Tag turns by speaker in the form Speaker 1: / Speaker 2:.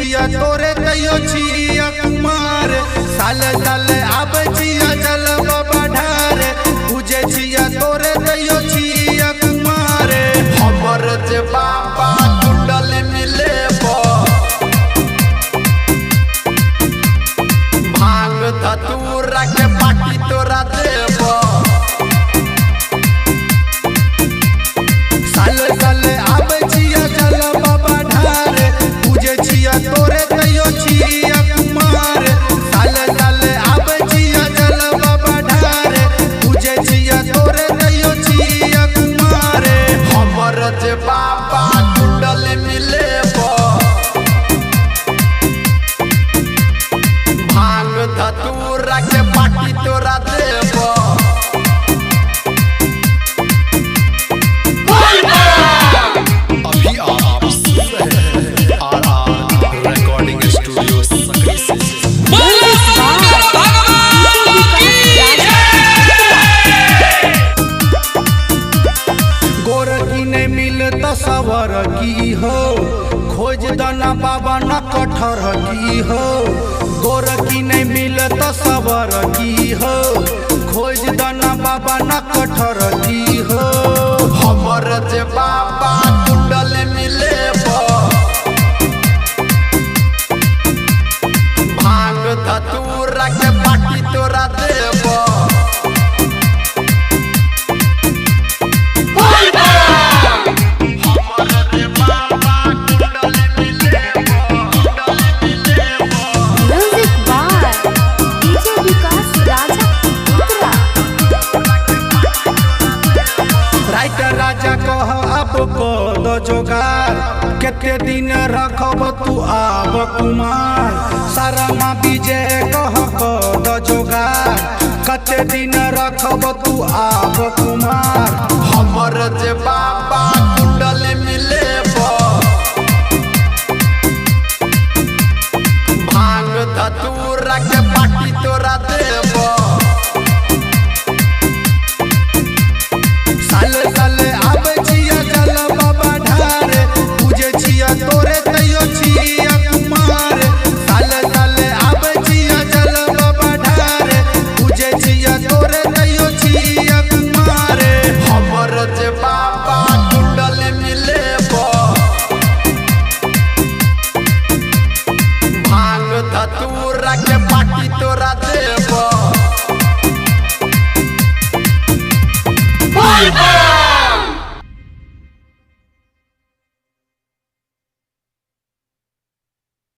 Speaker 1: छिया तोरे तैयो छिया कुमार साल साल आब छिया जलवा बढ़ार पूजे छिया तोरे तैयो छिया कुमार हमर जे बाबा कुंडल मिले भांग धतूरा के पाटी तोरा देब साल साल आब छिया जलवा बढ़ार पूजे छिया तोरे तैयो छिया कुमार साल साल आब छिया जलवा बढ़ार पूजे छिया तोरे तैयो छिया कुमार हमर जे बाबा कुंडल मिले भांग धतूरा के पाटी तोरा देब सवर की हो खोज दना बाबा न कठर की हो गोर की नहीं मिलत सवर की हो खोज दना बाबा न कठर की हो हमर जे बाबा कुंडल मिले भांग धतूरा के पाटी तोरा देब राजा कह अब पद जोगार केते दिन रखब तू आब कुमार सारा विजय कह पद जोगार कते दिन रखब तू आब कुमार हमर जे बाबा कुंडल मिले भांग धतूरा के पाटी तोरा देब साल साल आब छिया जलवा बढ़ार पूजे छिया तोरे तैयो छिया कुमार साल साल आब छिया जलवा बढ़ार पूजे छिया तोरे तैयो छिया कुमार हमर जे बाबा कुंडल मिले भांग धतूरा के पाटी तोरा देब